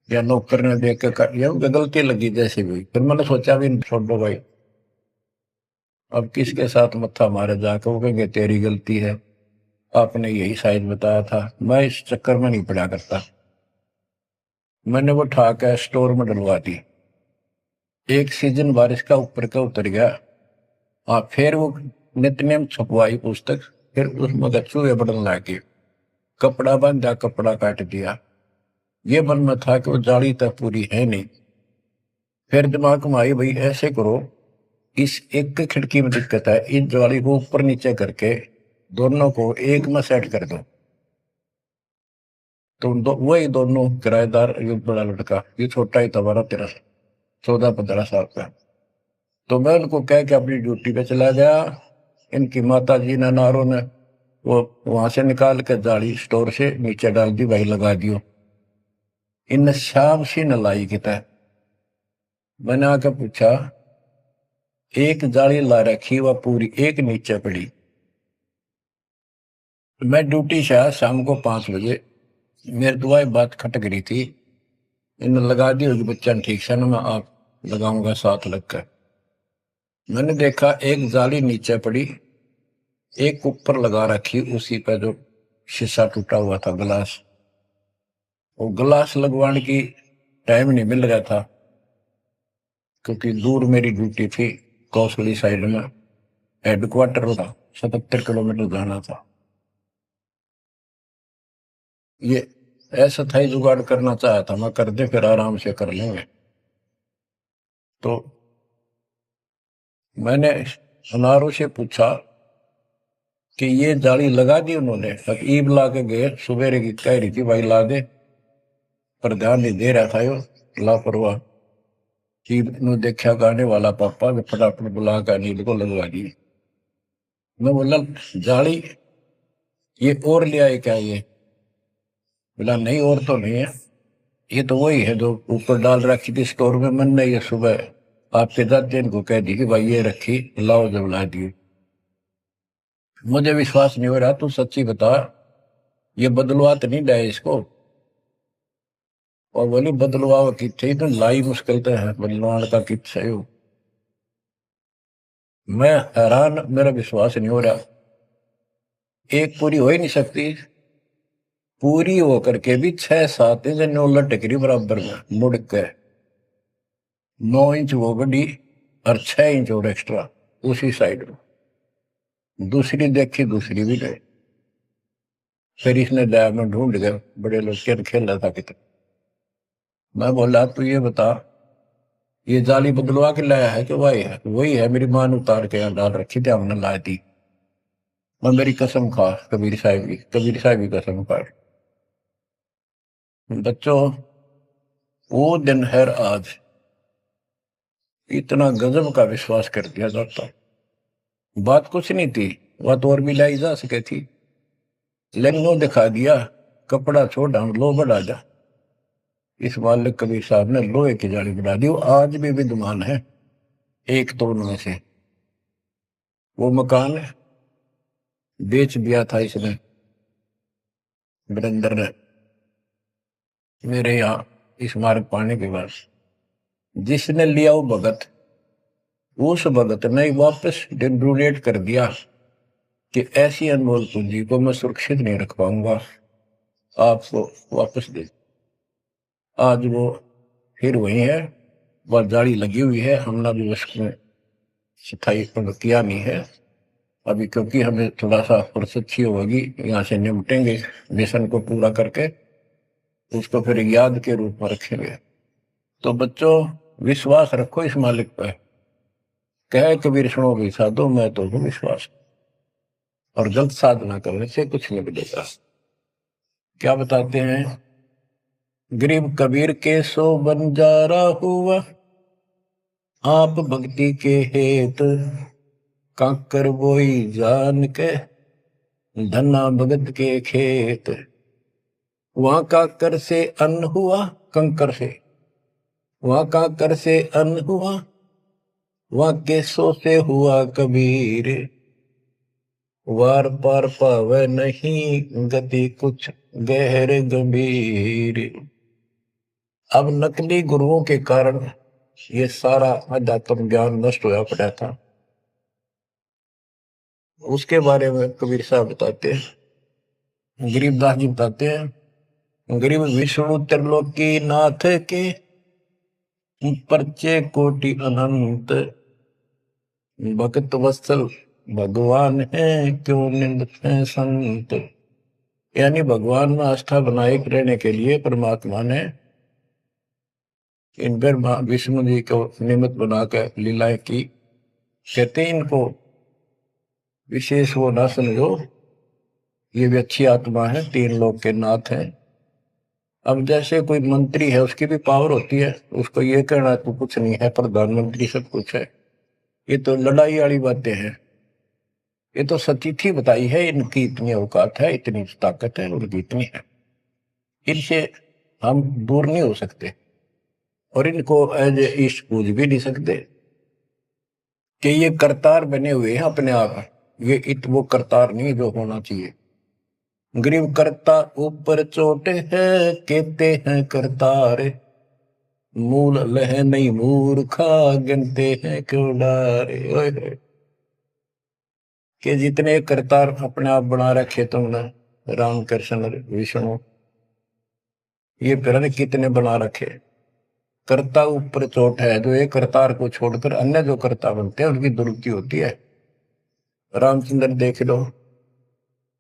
या नौकर ने देख के काट, या गलती लगी जैसे भी। फिर मैंने सोचा भी छोड़ो भाई, अब किसके साथ मत्था मारे जाकर, वो कहेंगे तेरी गलती है, आपने यही साइज बताया था। मैं इस चक्कर में नहीं पड़ा करता। मैंने वो उठा के स्टोर में डलवा दी। एक सीजन बारिश का ऊपर का उतर गया। फिर वो नित्य नेम छपवाई पुस्तक, फिर उसमें चूहे बढ़ने लगे, कपड़ा बांधा, कपड़ा काट दिया। ये मन में था कि वो जाली तक पूरी है नहीं। फिर दिमाग में आई, भाई ऐसे करो, इस एक खिड़की में दिक्कत है, इस जाली को ऊपर नीचे करके दोनों को एक में सेट कर दो। तो वही दोनों किराएदार, ये बड़ा लड़का, ये छोटा ही था, 12-13, 14-15 साल का। तो मैं उनको कह के अपनी ड्यूटी पे चला गया। इनकी माता जी ने, नारों ने, वो वहां से निकाल के जाली स्टोर से नीचे डाल दी, भाई लगा दियो। इन शाम सी न लाई किता। मैंने आके पूछा, एक जाली ला रखी, वह पूरी एक नीचे पड़ी। मैं ड्यूटी से आया शाम को 5 बजे, मेरी दुआई बात खटक रही थी। इन लगा दी होगी बच्चा ठीक से ना, मैं आप लगाऊंगा साथ लगकर। मैंने देखा एक जाली नीचे पड़ी, एक ऊपर लगा रखी, उसी पर जो शीशा टूटा हुआ था, गिलास। वो गिलास लगवाने की टाइम नहीं मिल रहा था, क्योंकि दूर मेरी ड्यूटी थी, कौशली साइड में हेडक्वार्टर था, 77 किलोमीटर जाना था। ये ऐसा था ही, जुगाड़ करना चाहा था मैं, कर दे फिर आराम से कर लेंगे। तो मैंने अनारों से पूछा कि ये जाली लगा दी उन्होंने? ईब ला के गए, सुबेरे की कह रही थी भाई ला दे, पर ध्यान नहीं दे रहा था यो, लापरवाह। ईब ने देखा गाने वाला पापा, फटाफट बुला कर नींद को लगवा दी। मैं बोला जाली ये और ले आए क्या? ये बोला नहीं और तो नहीं है, ये तो वही है जो ऊपर डाल रखी थी स्टोर में। मैंने ये सुबह आपके दादा इनको कह दी कि भाई ये रखी, लाओ, जब ला दी। मुझे विश्वास नहीं हो रहा, तू सच्ची बता, ये बदलवा तो नहीं डाले इसको? और बोली बदलवा किथे, तो लाई मुश्किल तो है बदलवान का कित है। मैं हैरान, मेरा विश्वास नहीं हो रहा। एक पूरी हो ही नहीं सकती, पूरी हो करके भी 6-7 इंच नौ लटक रही बराबर में मुड़ के। 9 इंच वो बड़ी और 6 इंच और एक्स्ट्रा उसी साइड में। दूसरी देखी, दूसरी भी गए। फिर इसने लैब में ढूंढ गए, बड़े लोग खेल रहा था कितना। मैं बोला तू ये बता, ये जाली बदलवा के लाया है कि वही है? वही है, मेरी मां ने उतार के यहाँ डाल रखी थी, हमने ला दी। मैं मेरी कसम खा, कबीर साहब की कसम खा। बच्चों, वो दिन है आज, इतना गजब का विश्वास कर दिया जाता। बात कुछ नहीं थी, बात और भी लाई जा सके थी, लेकिन वो दिखा दिया, कपड़ा छोड़ हम लो बढ़ा जा। इस मालिक कबीर साहब ने लोहे की जाली बना दी, वो आज भी विद्यमान है। एक तो उनमें से वो मकान बेच दिया था इसने, वीरेंद्र ने, मेरे यहाँ स्मारक पाने के बाद। जिसने लिया वो भगत, उस भगत ने वापस डोनेट कर दिया कि ऐसी अनमोल पूंजी को मैं सुरक्षित नहीं रख पाऊंगा, आपको वापस दे। आज वो फिर वही है, वह जाली लगी हुई है, हमने भी उसमें सफाई किया नहीं है अभी, क्योंकि हमें थोड़ा सा फुर्सत अच्छी होगी, यहाँ से निपटेंगे मिशन को पूरा करके, उसको फिर याद के रूप में रखेंगे। तो बच्चों, विश्वास रखो इस मालिक पर। कहे कबीर सुनो भी साधो, मैं तो हूँ विश्वास, और गलत साधना करने से कुछ नहीं मिलेगा। क्या बताते हैं, गरीब कबीर के सो बंजारा हुआ, आप भक्ति के हेत, काकर बोई जान के, धना भगत के खेत। वहां काकर से अन्न हुआ, कंकर से, वहां काकर से अन्न हुआ, वहां केसों से हुआ कबीर, वार पार पावे नहीं गति कुछ गहर गंभीर। अब नकली गुरुओं के कारण ये सारा अध्यात्म ज्ञान नष्ट होया पड़ा था। उसके बारे में कबीर साहब बताते हैं, गरीबदास जी बताते हैं, गरीब विष्णु त्रिलोकी नाथ के, परचे कोटि अनंत, भक्त वत्सल भगवान है क्यों निंदते हैं संत। यानी भगवान में आस्था बनाए रहने के लिए परमात्मा ने इन पर विष्णु जी को निमित्त बनाकर लीलाएं की। कहते हैं इनको विशेष वो ना समझो, ये भी अच्छी आत्मा है, तीन लोक के नाथ हैं। अब जैसे कोई मंत्री है, उसकी भी पावर होती है, उसको ये कहना तो कुछ नहीं है, प्रधानमंत्री सब कुछ है। ये तो लड़ाई वाली बातें हैं। ये तो सतीथी बताई है, इनकी इतनी औकात है, इतनी ताकत है, उनकी इतनी है, इनसे हम दूर नहीं हो सकते और इनको एज ईस्ट पूज भी नहीं सकते कि ये करतार बने हुए हैं अपने आप। ये वो करतार नहीं जो होना चाहिए। गरीब करता ऊपर चोट है, कहते हैं करतार, मूल लह नहीं मूर्खा, गिनते हैं क्यों डारे। कि जितने करतार अपने आप बना रखे तुमने, राम कृष्ण विष्णु, ये फिर कितने बना रखे। कर्ता ऊपर चोट है, जो एक करतार को छोड़कर अन्य जो कर्ता बनते हैं उनकी दुर्गति होती है। रामचंद्र देख लो,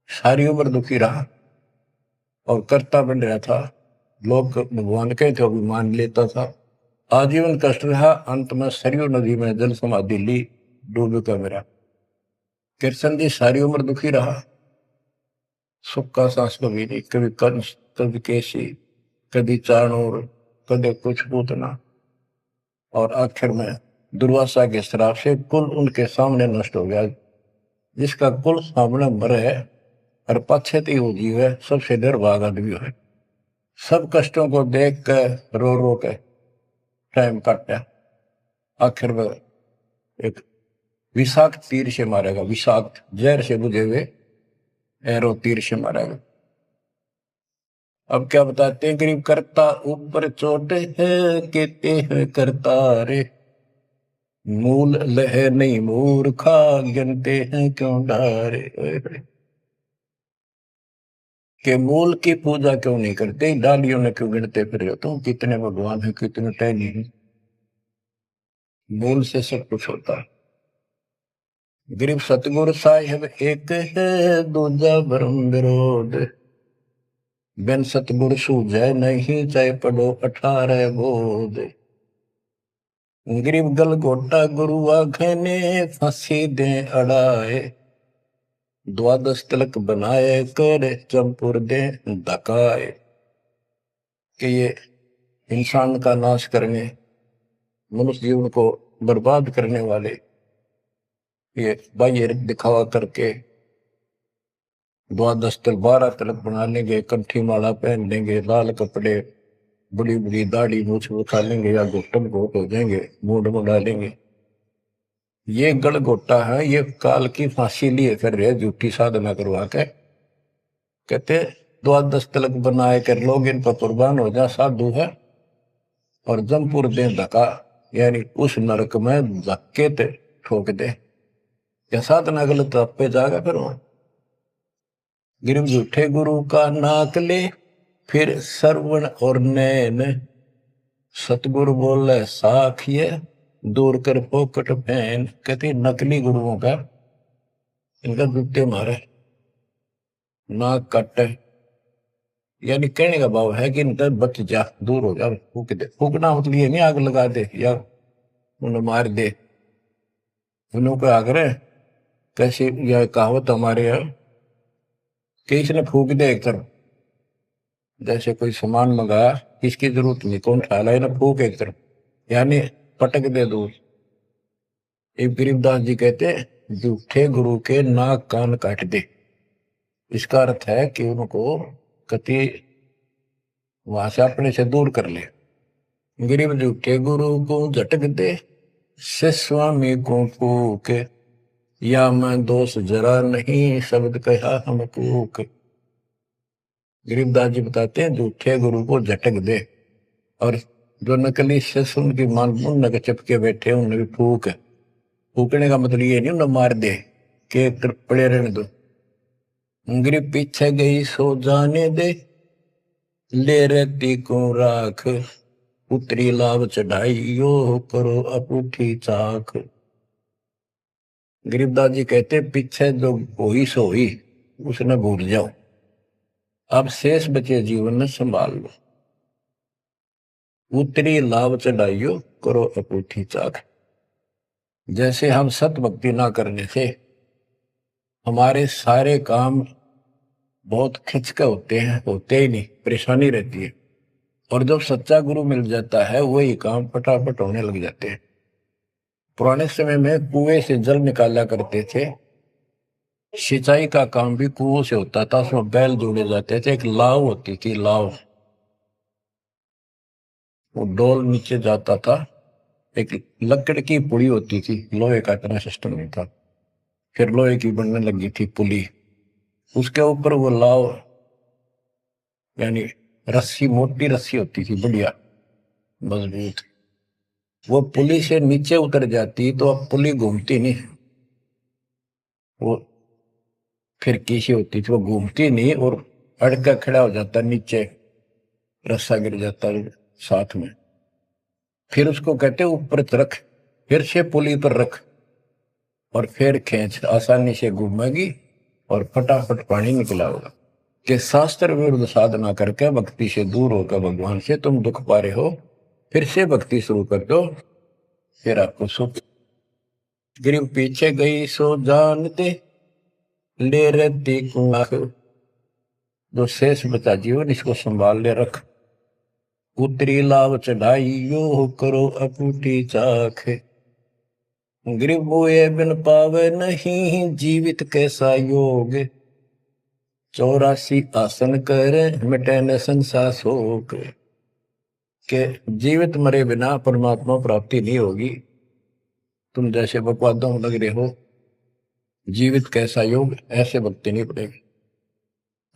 सारी उम्र दुखी रहा और कर्ता बन रहा था, लोग भगवान के थे भी मान लेता था, आजीवन कष्ट रहा, अंत में सरयू नदी में जल समाधि ली, डूब का मेरा। कृष्ण जी सारी उम्र दुखी रहा, सुख का सांस कभी नहीं, कभी कंस, कभी केसी, कभी चाणूर, कभी कुछ पूतना, और आखिर में दुर्वासा के श्राप से कुल उनके सामने नष्ट हो गया। जिसका कुल सामने मरे है और पश्चाती हो जीव है, सबसे निर्भाग आदमी है। सब कष्टों को देख कर रो रो के टाइम काटा, आखिर में एक विषाक्त तीर से मारेगा, विषाक्त जहर से बुझे हुए एरो तीर से मारेगा। अब क्या बताते हैं, गरीब करता ऊपर चोट है, कहते हैं करता रे, मूल लह नहीं मूर्खा, गिनते हैं क्यों डारे। के मूल की पूजा क्यों नहीं करते, डालियों ने क्यों गिनते फिर हो तुम, कितने भगवान है, कितने टहनी है। मूल से सब कुछ होता है। गरीब सतगुरु साहिब एक है, दूजा भरम विरोध, बिन सतगुरु सूझे नहीं, चाहे पढ़ो 18 बोध। गरीब गल गोटा गुरु आखे ने, फांसी दे अड़ाए, द्वादश तिलक बनाए कर, चंपुर दे धकाए। कि ये इंसान का नाश करने, मनुष्य जीवन को बर्बाद करने वाले, ये बाह्य दिखावा करके द्वादश तिलक 12 तिलक बना लेंगे, कंठी माला पहन लेंगे, लाल कपड़े, बड़ी बड़ी दाढ़ी मूछ उठा लेंगे या घुटन घोट हो जाएंगे, मूड मुड़ा लेंगे। ये गल घोटा है, ये काल की फांसी लिए फिर रहे, झूठी साधना करवा के। कहते द्वादश तिलक बनाए कर लोग इन पर कुर्बान हो जा, साधु है, और जमपुर दे धक्का, यानी उस नरक में धक्के ते ठोक दे। क्या साधना गलत पे जाएगा फिर वहां। गिरव झूठे गुरु का नाक ले, फिर श्रवण और नैन, सतगुरु बोले साखिए, दूर कर पोकट फैन। कहते नकली गुरुओं का, इनका जूते मारे, नाक काटे, यानी कहने का भाव है कि इनका बच जा, दूर हो जा, फूक दे। फूकना मतलब ये नहीं आग लगा दे या उन्हें मार दे, उन्हों को आग्रह। कैसी यह कहावत हमारे यहाँ कि इसने फूक दे एक तरफ, जैसे कोई सामान मंगाया, इसकी जरूरत नहीं, कौन ख्याल है ना, फूक एक तरफ, यानी पटक दे दूर। एक गरीबदास जी कहते झूठे गुरु के नाक कान काट दे। इसका अर्थ है कि उनको कति वहां से अपने से दूर कर ले। गरीब झूठे गुरु को झटक दे, से स्वामी को फूक, या मैं दोष जरा नहीं, शब्द कहा हम कूक। गरीबदास जी बताते हैं झूठे गुरु को झटक दे, और जो नकली शिष्य उनकी मान उन के चिपके बैठे उन्हें भी फूक। फूकने का मतलब ये नहीं उन्हें मार दे के पड़े रहने दो। गरीब पीछे गई सो जाने दे, ले रहती को राख, उतरी लाभ चढ़ाई यो करो अपूठी चाख। गरीबदास जी कहते पीछे जो हुई सो हुई उसने भूल जाओ, अब शेष बचे जीवन में संभाल लो। उतरी लाभ चढ़ाइयो करो अपूठी चाक। जैसे हम सत भक्ति ना करने से हमारे सारे काम बहुत खिंच के होते ही नहीं, परेशानी रहती है। और जब सच्चा गुरु मिल जाता है वही काम फटाफट होने लग जाते हैं। पुराने समय में कुएं से जल निकाला करते थे, सिंचाई का काम भी कुओं से होता था, उसमें बैल जोड़े जाते थे, एक लाव होती थी लाव, वो डोल नीचे जाता था, एक लकड़ की पुड़ी होती थी, लोहे का इतना सिस्टम नहीं था, फिर लोहे की बनने लगी थी पुली, उसके ऊपर वो लाव यानी रस्सी, मोटी रस्सी होती थी बढ़िया मजबूत, वो पुली से नीचे उतर जाती तो अब पुली घूमती नहीं, वो फिर किसी होती थी वो घूमती नहीं और अड़का खड़ा हो जाता नीचे, रस्सा गिर जाता साथ में, फिर उसको कहते ऊपर रख, फिर से पुली पर रख और फिर खींच, आसानी से घूमेगी और फटाफट पानी निकला होगा। कि शास्त्र विरुद्ध साधना करके भक्ति से दूर होकर भगवान से तुम दुख पा रहे हो, फिर से भक्ति शुरू कर दो, फिर आपको सुख। गिरिव पीछे गई सो जानते ले रहती कुआं, जो शेष बचा जीवन इसको संभाल ले रख। उतरी लाभ चढ़ाई यो करो अपूटी चाख। गिरिव बोए बिन पावे नहीं जीवित कैसा योग। 84 आसन करे मिटे न संसार शोक। के जीवित मरे बिना परमात्मा प्राप्ति नहीं होगी। तुम जैसे बकवादों में लग रहे हो, जीवित कैसा योग, ऐसे भक्ति नहीं पड़ेगी।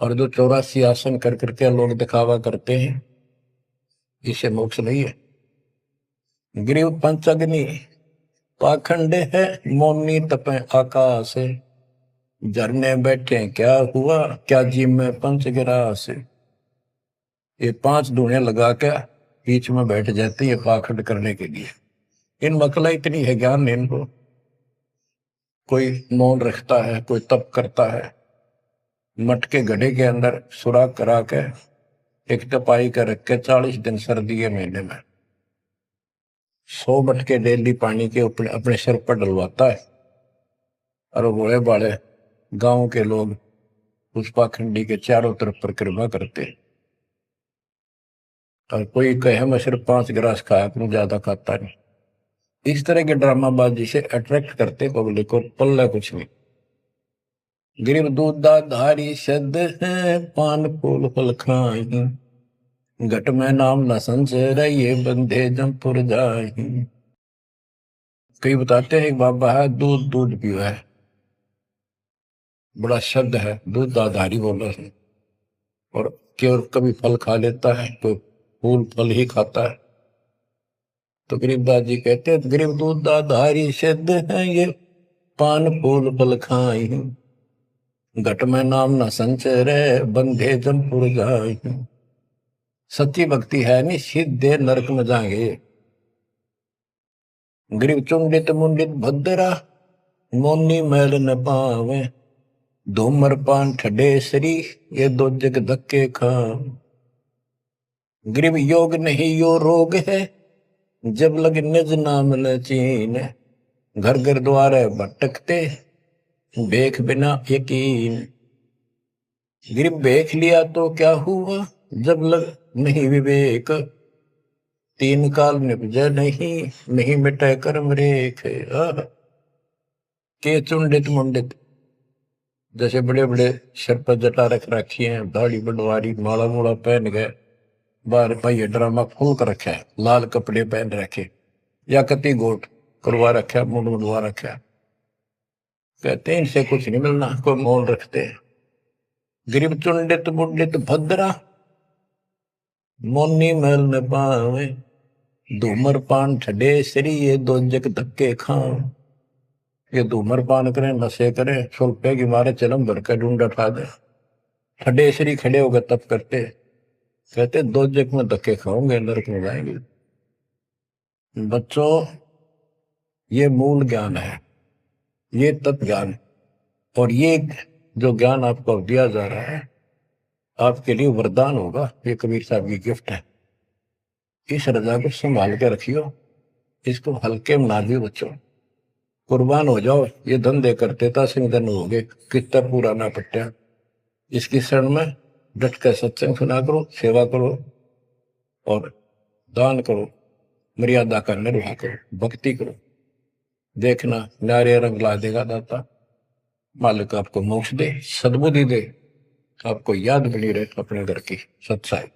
और जो 84 आसन कर करके लोग दिखावा करते हैं, इसे मोक्ष नहीं है। गिरिव पंचअग्नि पाखंड है मौनी तपे आकाश। झरने बैठे क्या हुआ, क्या जी में पंच गिरास। ये 5 धूने लगा के बीच में बैठ जाते हैं पाखंड करने के लिए। इन मकला इतनी है ज्ञान नहीं इनको। कोई मौन रखता है, कोई तप करता है, मटके घड़े के अंदर सुराख करा के एक तपाई कर रख के 40 दिन सर्दी के महीने में 100 मटके डेली पानी के अपने सिर पर डलवाता है। और बड़े बड़े गांव के लोग उस पाखंडी के चारों तरफ परिक्रमा करते हैं। और कोई कहे मैं सिर्फ 5 गिलास खाया करूं, ज्यादा खाता नहीं। इस तरह के ड्रामाबाजी से अट्रैक्ट करते पब्लिक को, पल्ला कुछ नहीं। गिरिव दूधा धारी शब्द है पान फूल फल खाई। घट में नाम न संचर ये बंधे जमपुर जाई। कई बताते हैं एक बाबा है दूध दूध पियो है, बड़ा शब्द है, दूध दाधारी बोला है, और केवल कभी फल खा लेता है तो फूल फल ही खाता है। तो गरीबदास जी कहते हैं गरीब दूध दाधारी शब्द है ये पान फूल फल खाई। घट में नाम न संचर बंधे जमपुर जाई। सच्ची भक्ति है नहीं सीधे नरक में जाएंगे। गरीब चुंडित मुंडित भद्रा मोनी मैल न पावे। धूमर पान ठडे सरी ये 2 जग धक्के खा। गरीब योग नहीं यो रोग है जब लग निज नाम न चीन। घर घर द्वारे भटकते बेख बिना यकीन। गरीब बेख लिया तो क्या हुआ जब लग नहीं विवेक। 3 काल निपजे नहीं मिटे कर्म रेख। के चुंडित मुंडित, जैसे बड़े बड़े सिर पर जटा रख रखी है, दाढ़ी बनवारी, माला मूला पहन गए, बाहर भाई ड्रामा खोल कर रखा है, लाल कपड़े पहन रखे या कति गोट करवा रखा, मुंड मुंडवा रखा। कहते हैं इनसे कुछ नहीं मिलना, कोई मौन रखते हैं। गरीब चुंडित मुंडित भद्रा मोनी मैल न पावे। धूमर पान ठडे सरी ये 2 जग धक्के खाओ। ये धूमर पान करें, नशे करें, सुल्पे की मारे चलम भर कर ढूंढ उठा दे, ठडे सरी खड़े होकर तप करते, कहते 2 जग में धक्के खाओगे, नरक में जाएंगे। बच्चों ये मूल ज्ञान है। ये तत्व ज्ञान, और ये जो ज्ञान आपको दिया जा रहा है आपके लिए वरदान होगा। ये कबीर साहब की गिफ्ट है। इस रजा को संभाल के रखियो, इसको हल्के में ना दियो बच्चों, कुर्बान हो जाओ। ये धंधे करते था सिंह धन हो गए, कितना पुराना पट्टा। इसकी शरण में डट कर सत्संग सुना करो, सेवा करो और दान करो, मर्यादा का निर्वाह करो, भक्ति करो। देखना नारे रंग ला देगा दाता। मालिक आपको मोक्ष दे, सद्बुद्धि दे, आपको याद बनी रहे अपने घर की। सत्साई।